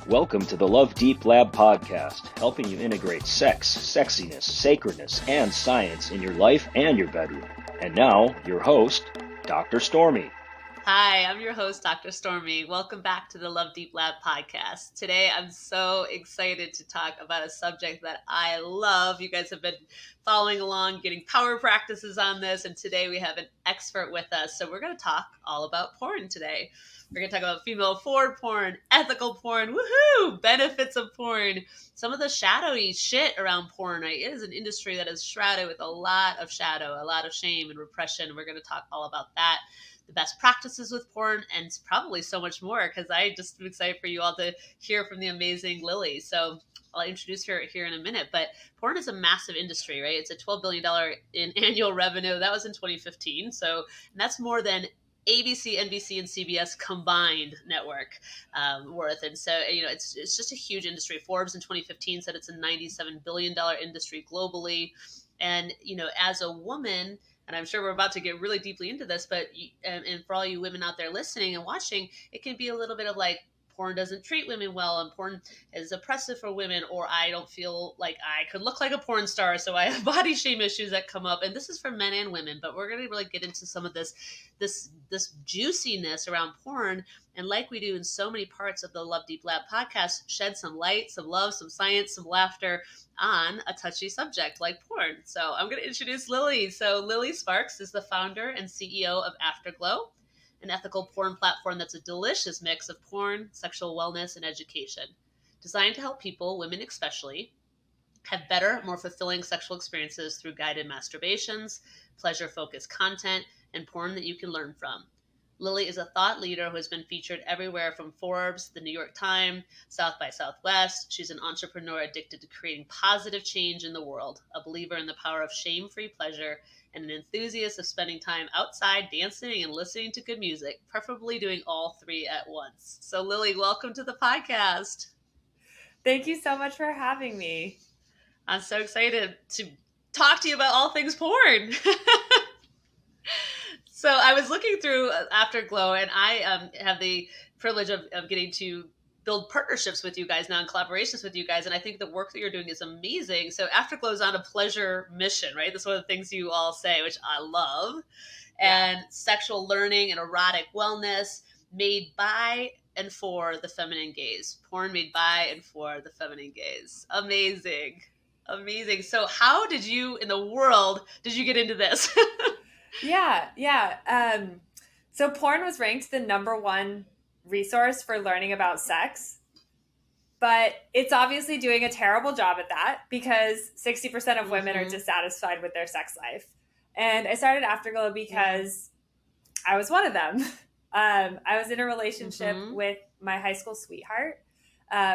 Welcome to the Love Deep Lab podcast, helping you integrate sex, sexiness, sacredness, and science in your life and your bedroom. And now, your host, Dr. Stormy. Hi, I'm your host, Dr. Stormy. Welcome back to the Love Deep Lab podcast. Today, I'm so excited to talk about a subject that I love. You guys have been following along, getting power practices on this, and today we have an expert with us. So we're going to talk all about porn today. We're going to talk about female forward porn, ethical porn, woohoo, benefits of porn, some of the shadowy shit around porn, right? It is an industry that is shrouded with a lot of shadow, a lot of shame and repression. We're going to talk all about that, the best practices with porn, and probably so much more, because I just am excited for you all to hear from the amazing Lilly. So I'll introduce her here in a minute, but porn is a massive industry, right? It's a $12 billion in annual revenue. That was in 2015. So that's more than ABC, NBC, and CBS combined network worth. And so, it's just a huge industry. Forbes in 2015 said it's a $97 billion industry globally. And, as a woman, and I'm sure we're about to get really deeply into this, but and for all you women out there listening and watching, it can be a little bit of like, porn doesn't treat women well, and porn is oppressive for women, or I don't feel like I could look like a porn star, so I have body shame issues that come up. And this is for men and women, but we're going to really get into some of this juiciness around porn. And like we do in so many parts of the Love Deep Lab podcast, shed some light, some love, some science, some laughter on a touchy subject like porn. So I'm going to introduce Lilly. So Lilly Sparks is the founder and CEO of Afterglow, an ethical porn platform that's a delicious mix of porn, sexual wellness, and education, designed to help people, women especially, have better, more fulfilling sexual experiences through guided masturbations, pleasure-focused content, and porn that you can learn from. Lilly is a thought leader who has been featured everywhere from Forbes, the New York Times, South by Southwest. She's an entrepreneur addicted to creating positive change in the world, a believer in the power of shame-free pleasure, and an enthusiast of spending time outside dancing and listening to good music, preferably doing all three at once. So Lilly, welcome to the podcast. Thank you so much for having me. I'm so excited to talk to you about all things porn. So I was looking through Afterglow, and I have the privilege of getting to build partnerships with you guys now and collaborations with you guys. And I think the work that you're doing is amazing. So Afterglow is on a pleasure mission, right? That's one of the things you all say, which I love. Yeah. And sexual learning and erotic wellness made by and for the feminine gaze. Porn made by and for the feminine gaze. Amazing. Amazing. So how did you, in the world, did you get into this? Yeah. So porn was ranked the number one resource for learning about sex, but it's obviously doing a terrible job at that because 60% of women are dissatisfied with their sex life. And I started Afterglow because I was one of them. I was in a relationship with my high school sweetheart.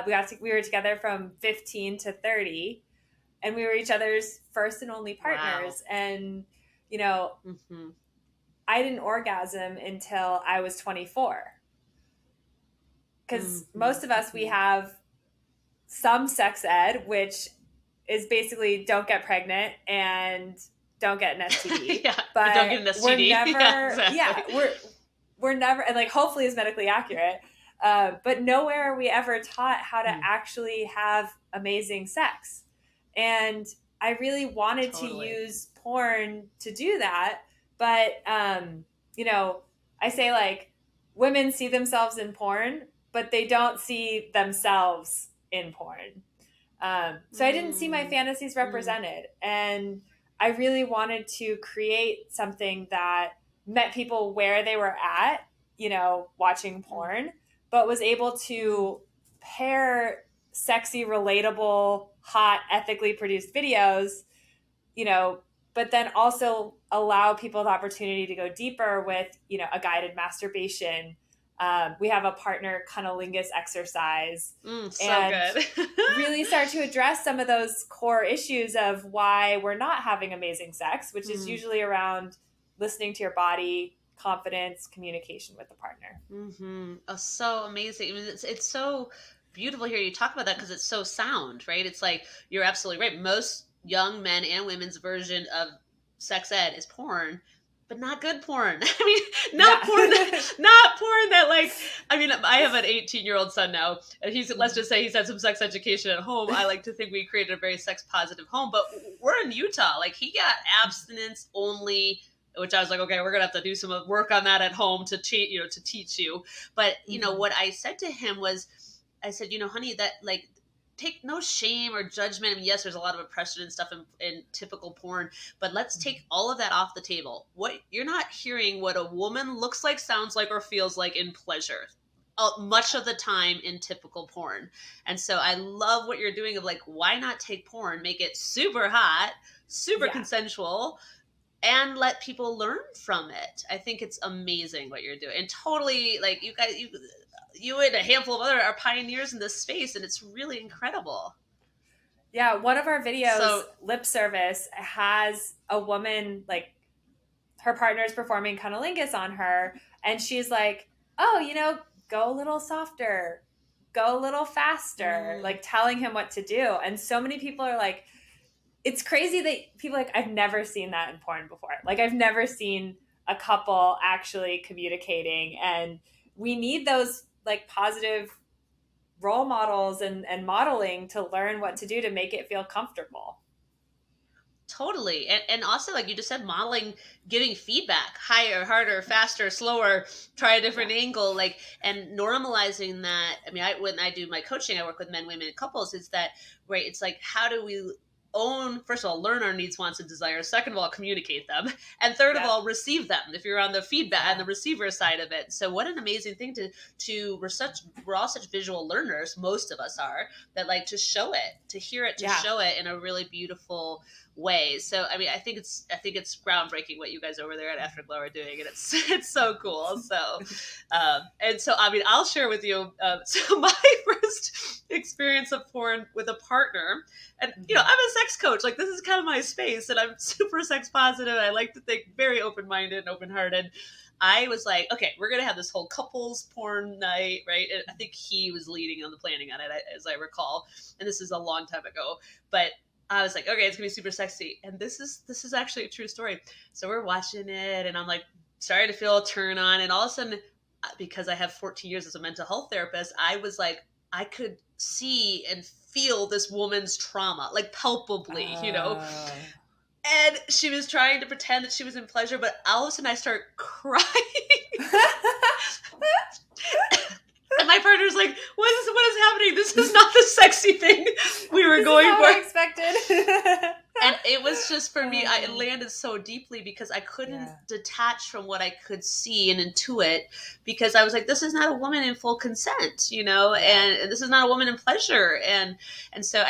We were together from 15 to 30, and we were each other's first and only partners. Wow. And I didn't orgasm until I was 24. Because most of us, we have some sex ed, which is basically don't get pregnant and don't get an STD. But don't get an STD. We're never, and like hopefully is medically accurate, but nowhere are we ever taught how to actually have amazing sex. And I really wanted to use porn to do that. But, I say like women see themselves in porn, but they don't see themselves in porn. So I didn't see my fantasies represented. And I really wanted to create something that met people where they were at, watching porn, but was able to pair sexy, relatable, hot, ethically produced videos, but then also allow people the opportunity to go deeper with, a guided masturbation. We have a partner cunnilingus exercise and good. really start to address some of those core issues of why we're not having amazing sex, which is usually around listening to your body, confidence, communication with the partner. Oh, so amazing. I mean, it's so beautiful here you talk about that because it's so sound, right? It's like, you're absolutely right. Most young men and women's version of sex ed is porn, but not good porn. I mean, not porn that like, I mean, I have an 18-year-old son now, and let's just say he's had some sex education at home. I like to think we created a very sex positive home, but we're in Utah. Like, he got abstinence only, which I was like, okay, we're gonna have to do some work on that at home to teach you. But what I said to him was, I said, honey, that like, take no shame or judgment. I mean, yes, there's a lot of oppression and stuff in typical porn, but let's take all of that off the table. What you're not hearing what a woman looks like, sounds like, or feels like in pleasure. Much of the time in typical porn. And so I love what you're doing of like, why not take porn, make it super hot, super consensual, and let people learn from it. I think it's amazing what you're doing. And totally, like, you guys, you and a handful of other are pioneers in this space, and it's really incredible. Yeah, one of our videos, Lip Service, has a woman, like, her partner's performing cunnilingus on her, and she's like, oh, go a little softer, go a little faster, like telling him what to do. And so many people are like, it's crazy that people like, I've never seen that in porn before. Like, I've never seen a couple actually communicating, and we need those like positive role models and modeling to learn what to do to make it feel comfortable. Totally. And also, like you just said, modeling, giving feedback, higher, harder, faster, slower, try a different angle, like, and normalizing that. I mean, when I do my coaching, I work with men, women, and couples. It's that, right? It's like, how do we first of all, learn our needs, wants, and desires. Second of all, communicate them. And third of all, receive them if you're on the feedback and the receiver side of it. So what an amazing thing we're all such visual learners, most of us are, that like to show it, to hear it, to show it in a really beautiful way. So I mean, I think it's groundbreaking what you guys over there at Afterglow are doing, and it's so cool. So and so I mean, I'll share with you so my first experience of porn with a partner, and I'm a sex coach, like this is kind of my space, and I'm super sex positive. I like to think very open-minded and open-hearted. I was like, okay, we're going to have this whole couples porn night, right? And I think he was leading on the planning on it, as I recall, and this is a long time ago, but I was like, okay, it's gonna be super sexy. And this is actually a true story. So we're watching it, and I'm like, starting to feel a turn on. And all of a sudden, because I have 14 years as a mental health therapist, I was like, I could see and feel this woman's trauma, like palpably, And she was trying to pretend that she was in pleasure, but all of a sudden I start crying. And my partner's like, what is happening? This is not the sexy thing we were going for. I expected. And it was just, for me, it landed so deeply because I couldn't detach from what I could see and intuit, because I was like, this is not a woman in full consent, and this is not a woman in pleasure. And so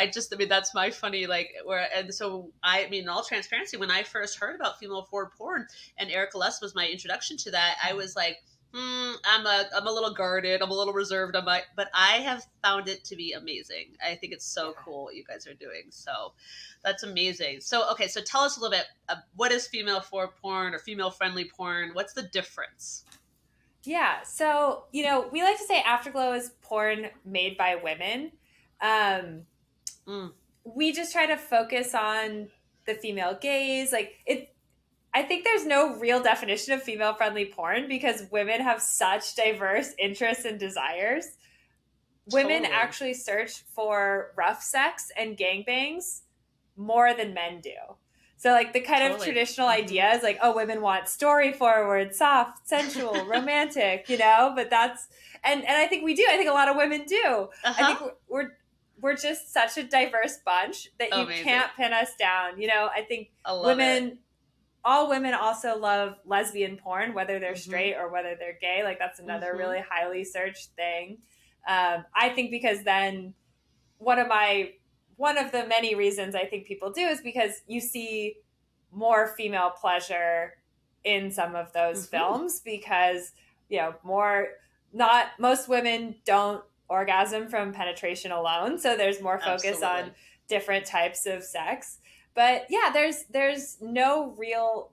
that's my funny, in all transparency, when I first heard about female forward porn and Erica Less was my introduction to that, I was like, I'm a little guarded. I'm a little reserved. But I have found it to be amazing. I think it's so cool what you guys are doing. So that's amazing. So, okay. So tell us a little bit, what is female forward porn or female friendly porn? What's the difference? Yeah. So, we like to say Afterglow is porn made by women. We just try to focus on the female gaze. I think there's no real definition of female-friendly porn because women have such diverse interests and desires. Totally. Women actually search for rough sex and gangbangs more than men do. So, the kind of traditional idea is women want story-forward, soft, sensual, romantic, but that's... And I think we do. I think a lot of women do. I think we're just such a diverse bunch that you can't pin us down. I think all women also love lesbian porn, whether they're straight or whether they're gay. That's another really highly searched thing. I think because then one of the many reasons I think people do is because you see more female pleasure in some of those films because, most women don't orgasm from penetration alone. So there's more focus on different types of sex. But yeah, there's no real,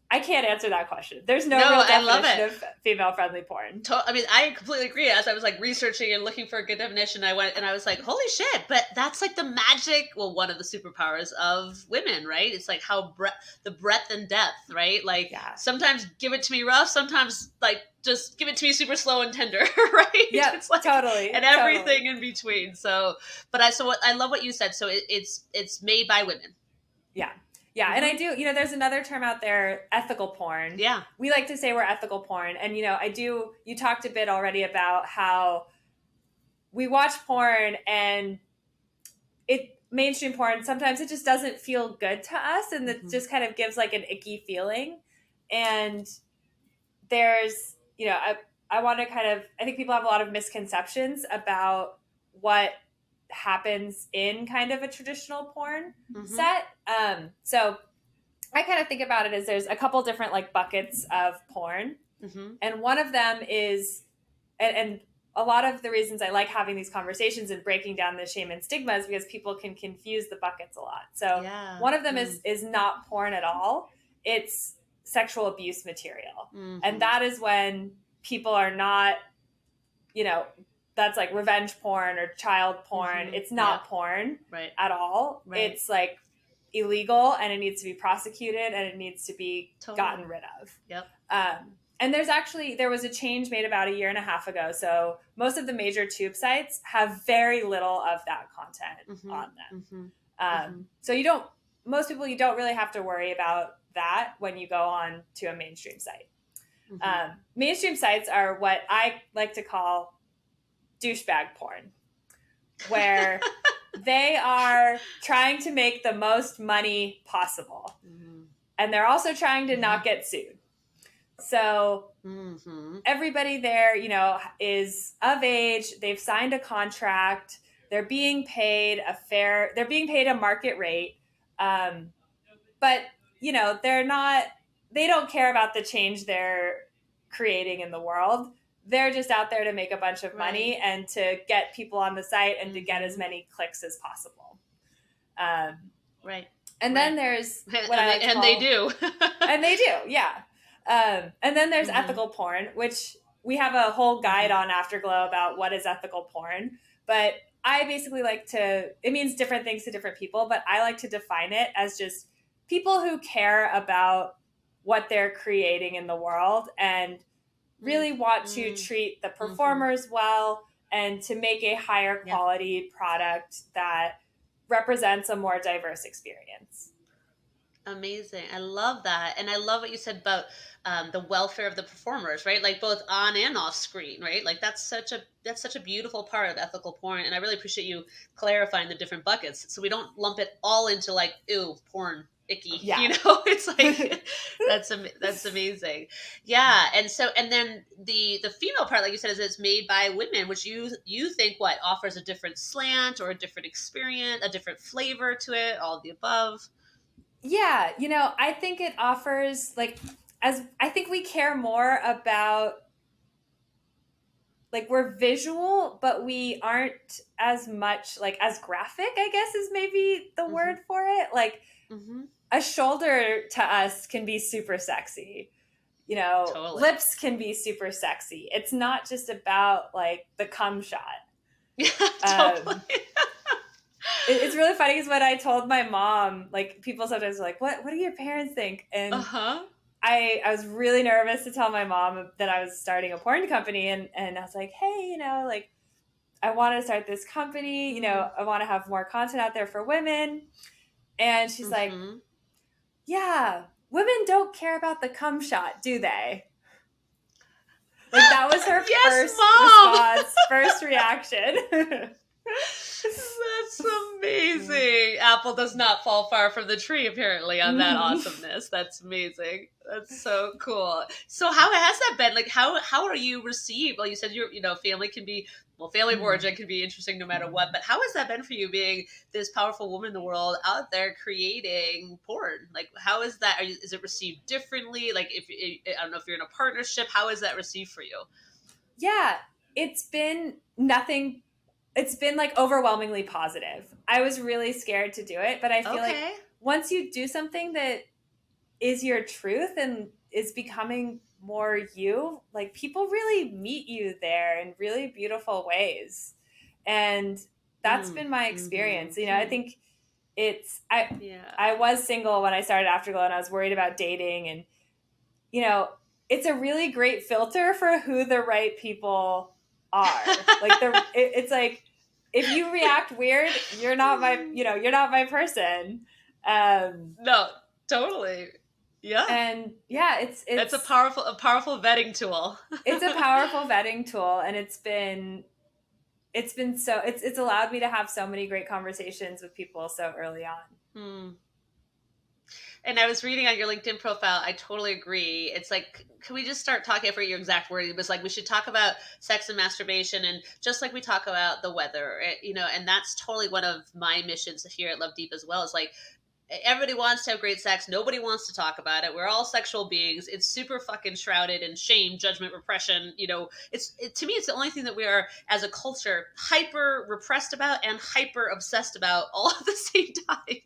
I can't answer that question. There's no real definition of female-friendly porn. I mean, I completely agree. As I was like researching and looking for a good definition, I went and I was like, holy shit, but that's like the magic, well, one of the superpowers of women, right? It's like how the breadth and depth, right? Like sometimes give it to me rough, sometimes like just give it to me super slow and tender, right? Yeah, it's like, totally. And everything in between. So, but I love what you said. So it's made by women. Yeah. Yeah, and I do, there's another term out there, ethical porn. Yeah. We like to say we're ethical porn. And, you talked a bit already about how we watch porn and mainstream porn, sometimes it just doesn't feel good to us. And it just kind of gives like an icky feeling. And there's, I want to I think people have a lot of misconceptions about what happens in kind of a traditional porn set. So I kind of think about it as there's a couple different like buckets of porn. And one of them is, and a lot of the reasons I like having these conversations and breaking down the shame and stigma is because people can confuse the buckets a lot. So one of them is not porn at all. It's sexual abuse material. And that is when people are not, that's like revenge porn or child porn. It's not porn at all. It's like illegal and it needs to be prosecuted and it needs to be gotten rid of. And there was a change made about 1.5 years ago. So most of the major tube sites have very little of that content on them. So most people, you don't really have to worry about that when you go on to a mainstream site. Mainstream sites are what I like to call douchebag porn, where they are trying to make the most money possible. And they're also trying to not get sued. So everybody there, is of age. They've signed a contract. They're being paid a market rate. But, they don't care about the change they're creating in the world. They're just out there to make a bunch of money and to get people on the site and to get as many clicks as possible. And then there's what I like to call, they do. And they do, yeah. And then there's ethical porn, which we have a whole guide on Afterglow about what is ethical porn. But I basically it means different things to different people, but I like to define it as just people who care about what they're creating in the world and really want to treat the performers well and to make a higher quality product that represents a more diverse experience. Amazing. I love that. And I love what you said about the welfare of the performers, right? Like both on and off screen, right? Like that's such a beautiful part of ethical porn. And I really appreciate you clarifying the different buckets so we don't lump it all into like, ew, porn, icky, it's like, that's amazing. Yeah. And then the female part, like you said, is it's made by women, which you think offers a different slant or a different experience, a different flavor to it, all of the above. Yeah. I think it offers I think we care more about we're visual, but we aren't as much as graphic, I guess is maybe the word for it. A shoulder to us can be super sexy. Totally. Lips can be super sexy. It's not just about the cum shot. Yeah, totally. It's really funny because when I told my mom, people sometimes are like, what do your parents think? And I was really nervous to tell my mom that I was starting a porn company. And I was like, hey, I want to start this company. I want to have more content out there for women. And she's like, yeah, women don't care about the cum shot, do they? That was her first reaction. That's amazing. Apple does not fall far from the tree, apparently, on that awesomeness. That's amazing. That's so cool. So how has that been? How are you received? Well, you said family can be, family of origin can be interesting no matter what, but how has that been for you being this powerful woman in the world out there creating porn? How is that? Is it received differently? I don't know if you're in a partnership, how is that received for you? Yeah, it's been nothing. It's been overwhelmingly positive. I was really scared to do it, but I feel like once you do something that is your truth and is becoming more you, like people really meet you there in really beautiful ways. And that's been my experience. You know, I think I was single when I started Afterglow, and I was worried about dating, and you know, it's a really great filter for who the right people are. Like it's like, if you react weird, you're not my person. No, totally. Yeah. And yeah, that's a powerful vetting tool. It's a powerful vetting tool, and it's allowed me to have so many great conversations with people so early on. And I was reading on your LinkedIn profile, I totally agree. It's like, can we just start talking, I forget your exact word, it was like, we should talk about sex and masturbation, and just like we talk about the weather, you know, and that's totally one of my missions here at Love Deep as well. Is like, everybody wants to have great sex. Nobody wants to talk about it. We're all sexual beings. It's super fucking shrouded in shame, judgment, repression. You know, to me, it's the only thing that we are, as a culture, hyper repressed about and hyper obsessed about all at the same time.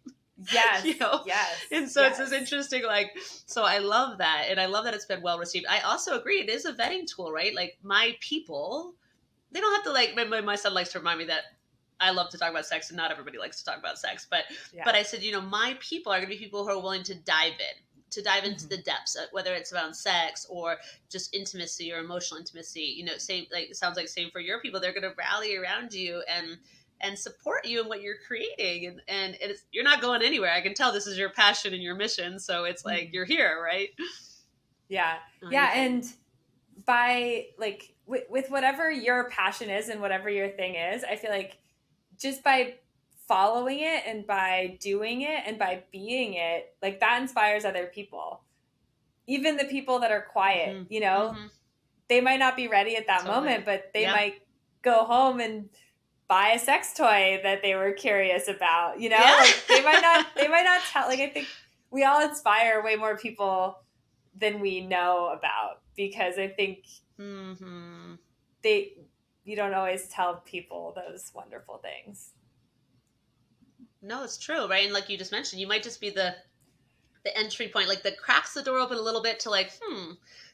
Yes. You know? Yes. And so it's this interesting, like, so I love that. And I love that it's been well received. I also agree. It is a vetting tool, right? Like, my people, they don't have to, like, my son likes to remind me that I love to talk about sex, and not everybody likes to talk about sex. But I said, you know, my people are going to be people who are willing to dive into the depths, whether it's around sex or just intimacy or emotional intimacy. You know, same, like, it sounds like same for your people. They're going to rally around you and support you in what you're creating. And you're not going anywhere. I can tell this is your passion and your mission. So it's like, you're here, right? Yeah. Yeah. And by, like, with whatever your passion is and whatever your thing is, I feel like just by following it and by doing it and by being it, like, that inspires other people. Even the people that are quiet, you know, they might not be ready at that moment, but they might go home and buy a sex toy that they were curious about, you know, like, they might not tell, like, I think we all inspire way more people than we know about, because I think you don't always tell people those wonderful things. No, it's true, right? And like you just mentioned, you might just be the entry point, like, that cracks the door open a little bit to, like,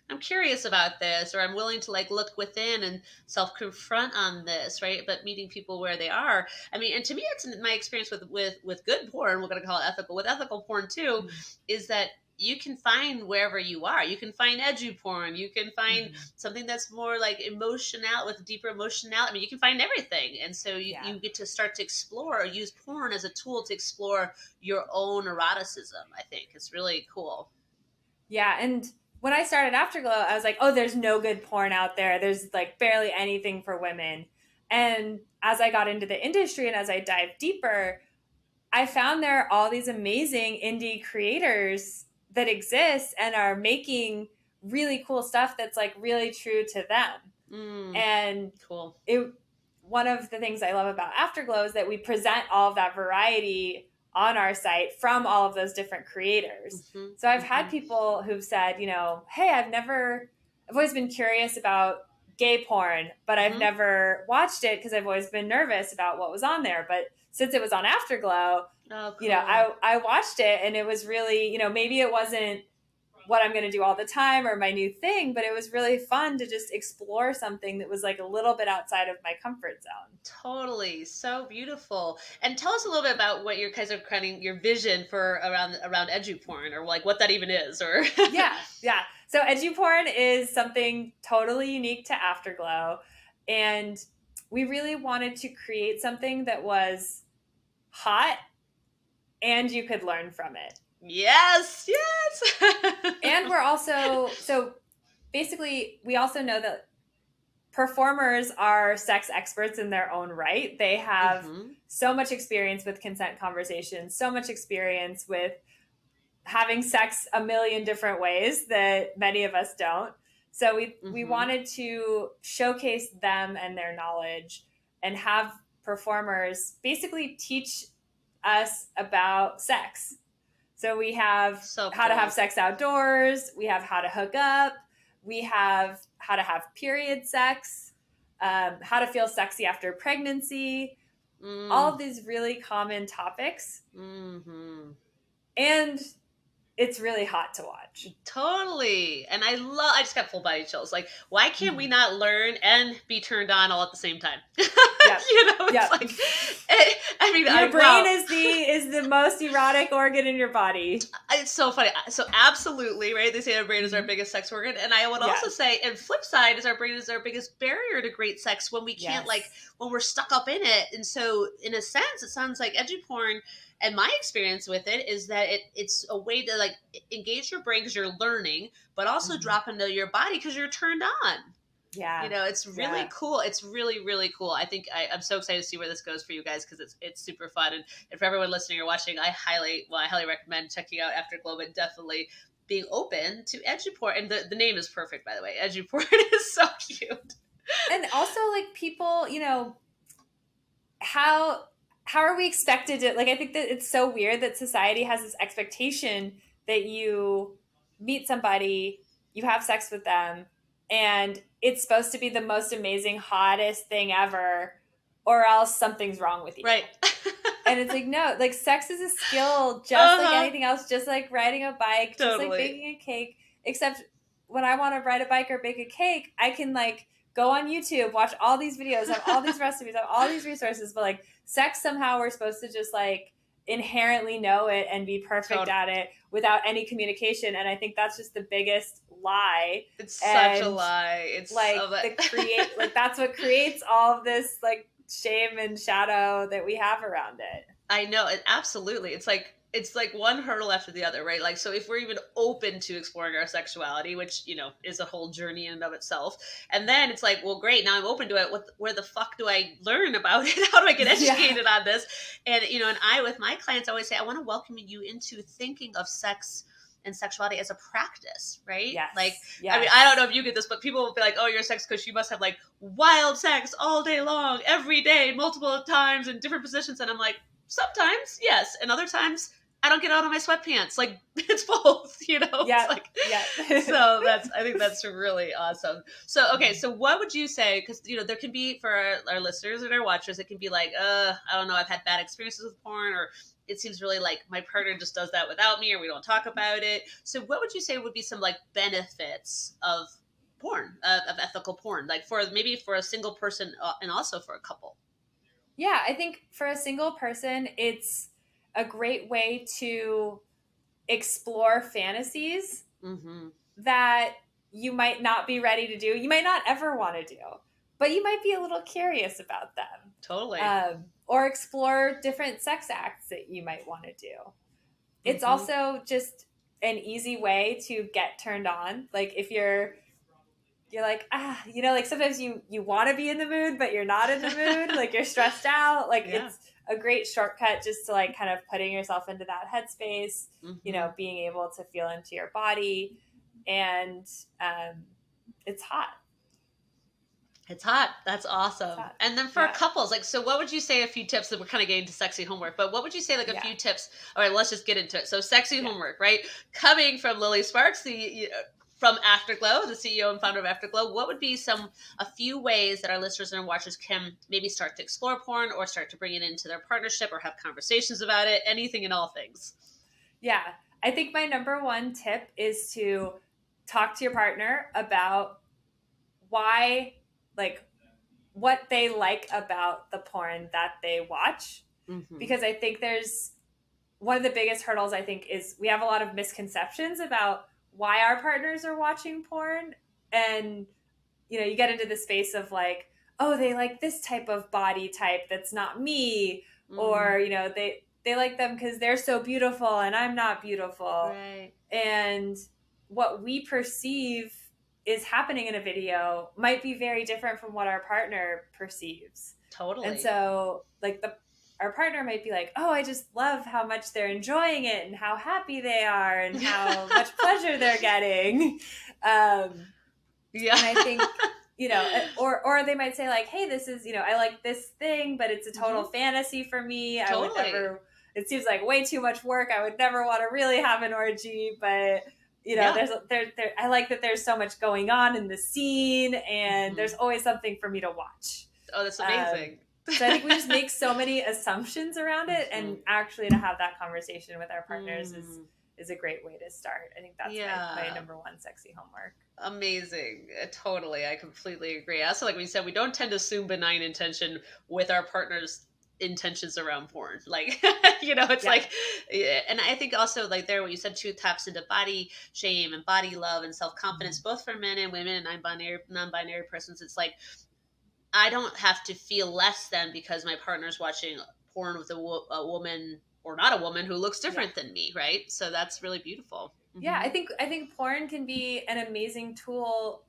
I'm curious about this, or I'm willing to, like, look within and self-confront on this, right? But meeting people where they are. I mean, and to me, it's my experience with good porn, we're going to call it ethical, with ethical porn too, is that you can find wherever you are. You can find edu porn. You can find something that's more like emotional, with deeper emotionality. I mean, you can find everything. And so you get to start to explore, or use porn as a tool to explore your own eroticism. I think it's really cool. Yeah. And when I started Afterglow, I was like, oh, there's no good porn out there. There's, like, barely anything for women. And as I got into the industry and as I dived deeper, I found there are all these amazing indie creators that exist and are making really cool stuff that's, like, really true to them. And cool. One of the things I love about Afterglow is that we present all of that variety on our site from all of those different creators. So I've had people who've said, you know, hey, I've always been curious about gay porn, but I've never watched it because I've always been nervous about what was on there. But since it was on Afterglow, you know, I watched it, and it was really, you know, maybe it wasn't what I'm going to do all the time or my new thing, but it was really fun to just explore something that was, like, a little bit outside of my comfort zone. Totally. So beautiful. And tell us a little bit about what your guys are creating, your vision for around edu porn, or, like, what that even is, or Yeah. So edu porn is something totally unique to Afterglow, and we really wanted to create something that was hot and you could learn from it. Yes. And we're also, so basically, we also know that performers are sex experts in their own right. They have so much experience with consent conversations, so much experience with having sex a million different ways that many of us don't. So we wanted to showcase them and their knowledge, and have performers basically teach us about sex. So we have how to have sex outdoors. We have how to hook up. We have how to have period sex, how to feel sexy after pregnancy, all of these really common topics. And it's really hot to watch. Totally. And I just got full body chills. Like, why can't we not learn and be turned on all at the same time? Yep. You know, it's like, I mean, your brain is the most erotic organ in your body. It's so funny. So absolutely, right? They say our brain is our biggest sex organ. And I would also say, and flip side is our brain is our biggest barrier to great sex when we can't when we're stuck up in it. And so in a sense, it sounds like eduporn, and my experience with it is that it's a way to like engage your brain because you're learning, but also drop into your body because you're turned on. Yeah. You know, it's really cool. It's really, really cool. I think I'm so excited to see where this goes for you guys because it's super fun. And for everyone listening or watching, I highly recommend checking out Afterglow, but definitely being open to eduporn. And the name is perfect, by the way. Eduporn is so cute. And also, like, people, you know, how are we expected to, like, I think that it's so weird that society has this expectation that you meet somebody, you have sex with them, and it's supposed to be the most amazing, hottest thing ever, or else something's wrong with you. Right. And it's like, no, like, sex is a skill just like anything else, just like riding a bike, just like baking a cake, except when I want to ride a bike or bake a cake, I can, like, go on YouTube, watch all these videos, have all these recipes, have all these resources, but, like, sex, somehow we're supposed to just, like, inherently know it and be perfect at it without any communication. And I think that's just the biggest lie. It's such a lie. It's like like that's what creates all of this, like, shame and shadow that we have around it. I know, absolutely. It's like one hurdle after the other, right? Like, so if we're even open to exploring our sexuality, which, you know, is a whole journey in and of itself, and then it's like, well, great, now I'm open to it. Where the fuck do I learn about it? How do I get educated on this? And, you know, and I, with my clients, I always say, I want to welcome you into thinking of sex and sexuality as a practice, right? Yes. Like, I mean, I don't know if you get this, but people will be like, oh, you're a sex coach, you must have, like, wild sex all day long, every day, multiple times in different positions. And I'm like, sometimes, yes. And other times, I don't get out of my sweatpants. Like, it's both, you know? Yeah. So I think that's really awesome. So, okay. So what would you say? Because, you know, there can be, for our listeners and our watchers, it can be like, I don't know, I've had bad experiences with porn, or it seems really like my partner just does that without me, or we don't talk about it. So what would you say would be some, like, benefits of porn, of ethical porn? Like, maybe for a single person and also for a couple? Yeah, I think for a single person, it's a great way to explore fantasies that you might not be ready to do. You might not ever want to do, but you might be a little curious about them. Totally. Or explore different sex acts that you might want to do. It's also just an easy way to get turned on. Like, if you're like, you know, like, sometimes you want to be in the mood, but you're not in the mood. Like, you're stressed out. Like, it's a great shortcut just to, like, kind of putting yourself into that headspace, you know, being able to feel into your body. And it's hot. It's hot. That's awesome. Hot. And then for couples, like, so what would you say, a few tips, that we're kind of getting to sexy homework, but what would you say, like, a few tips? All right, let's just get into it. So sexy homework, right? Coming from Lilly Sparks, from Afterglow, the CEO and founder of Afterglow, what would be a few ways that our listeners and watchers can maybe start to explore porn, or start to bring it into their partnership, or have conversations about it, anything and all things? Yeah. I think my number one tip is to talk to your partner about why, like, what they like about the porn that they watch. Because I think there's one of the biggest hurdles, I think, is we have a lot of misconceptions about why our partners are watching porn. And, you know, you get into the space of, like, oh, they like this type of body type that's not me. Or, you know, they like them because they're so beautiful and I'm not beautiful. Right. And what we perceive is happening in a video might be very different from what our partner perceives. Totally. And so, like, our partner might be like, oh, I just love how much they're enjoying it and how happy they are and how much pleasure they're getting. And I think, you know, or they might say, like, hey, this is, you know, I like this thing, but it's a total fantasy for me. Totally. It seems like way too much work. I would never want to really have an orgy, but, you know, I like that there's so much going on in the scene, and there's always something for me to watch. Oh, that's amazing. So I think we just make so many assumptions around it, and actually to have that conversation with our partners is a great way to start. I think that's my number one sexy homework. Amazing. Totally. I completely agree. Also, like we said, we don't tend to assume benign intention with our partner's intentions around porn. Like, it's like, and I think also like there, what you said too, taps into body shame and body love and self-confidence, both for men and women and non-binary persons. It's like, I don't have to feel less than because my partner's watching porn with a woman or not a woman who looks different than me. Right. So that's really beautiful. Yeah. I think porn can be an amazing tool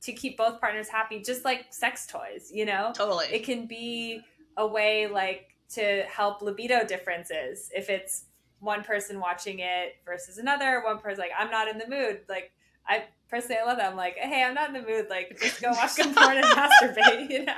to keep both partners happy, just like sex toys, Totally. It can be a way like to help libido differences. If it's one person watching it versus another, one person like, I'm not in the mood. Like I love that. I'm like, hey, I'm not in the mood. Like just go watch some porn and masturbate,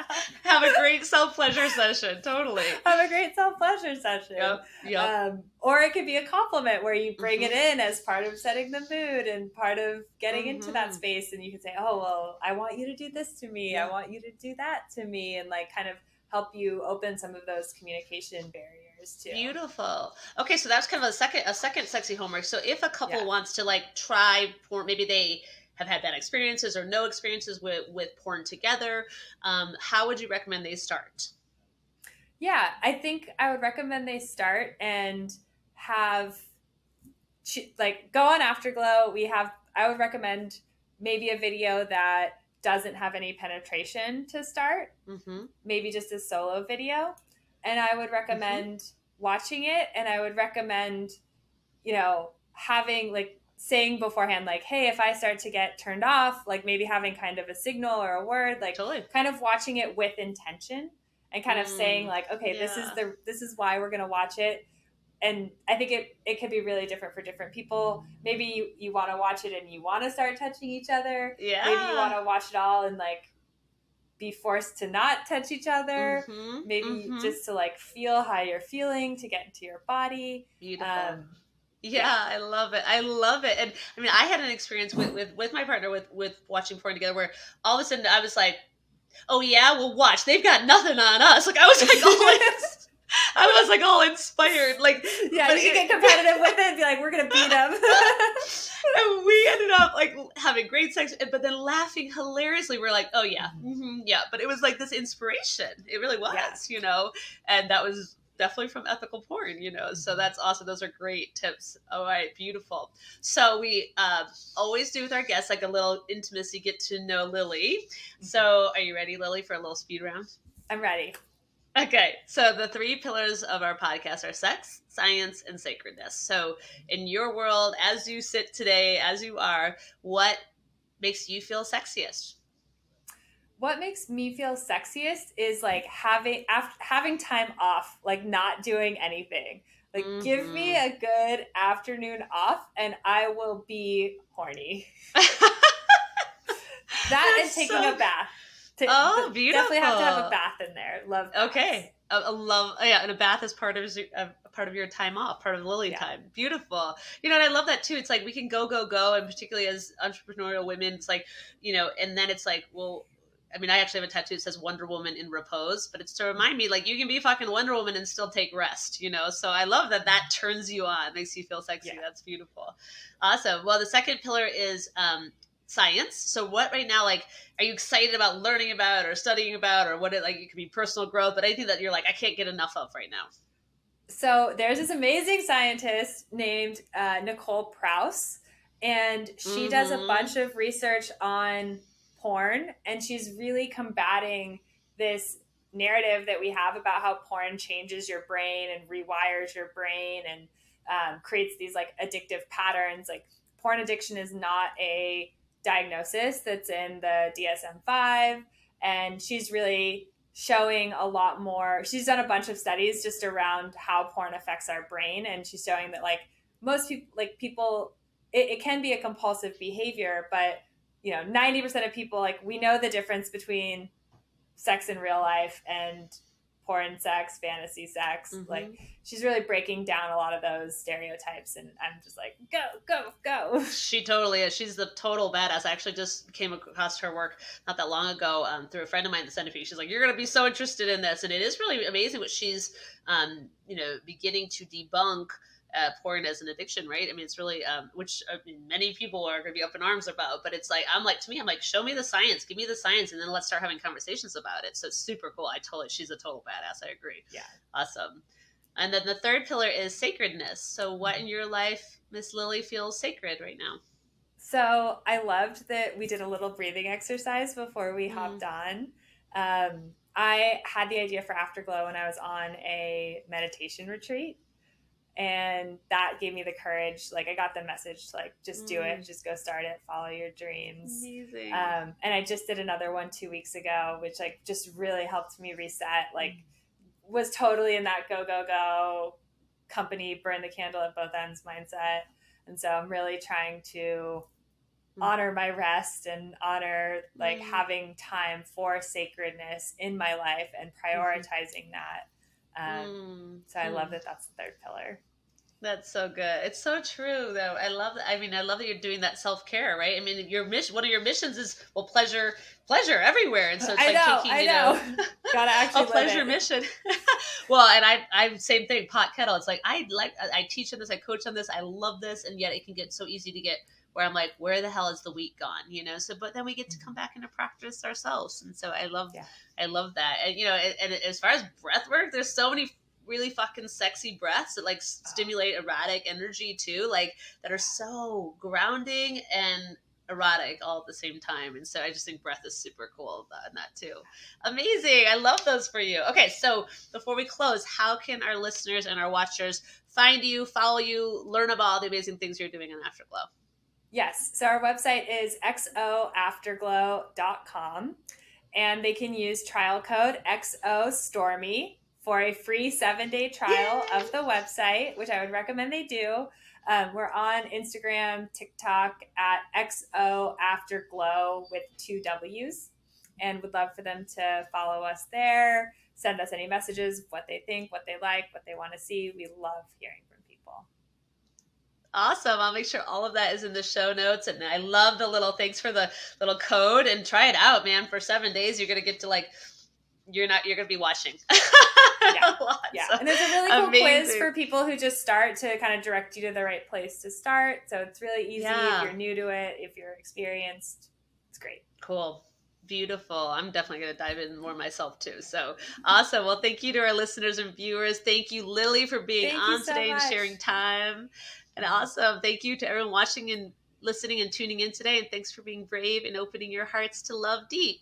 Have a great self-pleasure session. Totally. Have a great self-pleasure session. Yep. Or it could be a compliment where you bring it in as part of setting the mood and part of getting into that space. And you can say, oh, well, I want you to do this to me. I want you to do that to me. And like kind of help you open some of those communication barriers too. Beautiful. Okay, so that's kind of a second sexy homework. So if a couple wants to like try porn, maybe they have had bad experiences or no experiences with porn together, how would you recommend they start? Yeah, I think I would recommend they start and have like go on Afterglow. I would recommend maybe a video that doesn't have any penetration to start, maybe just a solo video. And I would recommend watching it. And I would recommend, having like saying beforehand, like, hey, if I start to get turned off, like maybe having kind of a signal or a word, like kind of watching it with intention and kind of saying like, okay, this is why we're going to watch it. And I think it can be really different for different people. Maybe you want to watch it and you want to start touching each other. Yeah. Maybe you want to watch it all and like be forced to not touch each other. Maybe just to like feel how you're feeling, to get into your body. Beautiful. I love it. And I mean, I had an experience with my partner with watching porn together where all of a sudden I was like, oh yeah, well watch, they've got nothing on us. Like I was like all inspired. Like you get competitive with it and be like, we're gonna beat them. And we ended up like having great sex, but then laughing hilariously. We're like, oh yeah, but it was like this inspiration. It really was, and that was definitely from ethical porn, so that's awesome. Those are great tips. All right, beautiful. So we always do with our guests like a little intimacy get to know Lilly. So are you ready, Lilly, for a little speed round? I'm ready. Okay, so the 3 pillars of our podcast are sex, science, and sacredness. So in your world, as you sit today, as you are, what makes you feel sexiest? What makes me feel sexiest is like having time off, like not doing anything. Like give me a good afternoon off and I will be horny. That is taking a bath. Beautiful. Definitely have to have a bath in there. Love baths. Okay. And a bath is part of your time off, part of Lilly time. Beautiful. And I love that too. It's like we can go, and particularly as entrepreneurial women, it's like, and then it's like, well, I mean, I actually have a tattoo that says Wonder Woman in repose, but it's to remind me, like, you can be fucking Wonder Woman and still take rest, So I love that turns you on, makes you feel sexy. Yeah. That's beautiful. Awesome. Well, the second pillar is science. So what right now, like, are you excited about learning about or studying about, or what it could be personal growth, but anything that you're like, I can't get enough of right now? So there's this amazing scientist named Nicole Prouse, and she does a bunch of research on porn, and she's really combating this narrative that we have about how porn changes your brain and rewires your brain and creates these like addictive patterns. Like porn addiction is not a diagnosis that's in the DSM-5, and she's really showing a lot more. She's done a bunch of studies just around how porn affects our brain, and she's showing that like most people, it can be a compulsive behavior, but 90% of people, like, we know the difference between sex in real life and porn sex, fantasy sex. Like, she's really breaking down a lot of those stereotypes, and I'm just like, go. She totally is. She's the total badass. I actually just came across her work not that long ago through a friend of mine that sent it to me. She's like, you're going to be so interested in this. And it is really amazing what she's, beginning to debunk porn as an addiction, right? I mean, it's really, which many people are going to be up in arms about, but it's like, I'm like, show me the science, give me the science, and then let's start having conversations about it. So it's super cool. She's a total badass. I agree. Yeah. Awesome. And then the third pillar is sacredness. So what in your life, Miss Lilly, feels sacred right now? So I loved that we did a little breathing exercise before we hopped on. I had the idea for Afterglow when I was on a meditation retreat, and that gave me the courage. Like, I got the message, like, just do it, just go start it, follow your dreams. Amazing. And I just did another one 2 weeks ago, which like just really helped me reset. Like, was totally in that go company, burn the candle at both ends mindset. And so I'm really trying to honor my rest and honor like having time for sacredness in my life and prioritizing that. So I love that that's the third pillar. That's so good. It's so true, though. I love that. I mean, I love that you're doing that self-care, right? I mean, your mission, one of your missions is, well, pleasure everywhere. And so it's I know. Gotta actually a pleasure mission. Well, and I'm same thing, pot kettle. It's like, I teach on this, I coach on this, I love this. And yet it can get so easy to get where I'm like, where the hell is the week gone? You know? So, but then we get to come back into practice ourselves. And so I love that. And, you know, and as far as breath work, there's so many really fucking sexy breaths that like stimulate erotic energy too, like that are so grounding and erotic all at the same time. And so I just think breath is super cool in that too. Amazing. I love those for you. Okay, so before we close, how can our listeners and our watchers find you, follow you, learn about all the amazing things you're doing on Afterglow? Yes. So our website is xoafterglow.com, and they can use trial code XOStormy for a free 7-day trial of the website, which I would recommend they do. We're on Instagram, TikTok at XOafterglow with 2 W's, and would love for them to follow us there, send us any messages of what they think, what they like, what they want to see. We love hearing from people. Awesome. I'll make sure all of that is in the show notes. And I love the little thanks for the little code, and try it out, man. For 7 days, you're going to get to like, you're going to be watching. Yeah. And there's a really cool quiz for people who just start to kind of direct you to the right place to start. So it's really easy if you're new to it, if you're experienced. It's great. Cool. Beautiful. I'm definitely going to dive in more myself too. So awesome. Well, thank you to our listeners and viewers. Thank you, Lilly, for being on today and sharing time. And awesome. Thank you to everyone watching and listening and tuning in today. And thanks for being brave and opening your hearts to love deep.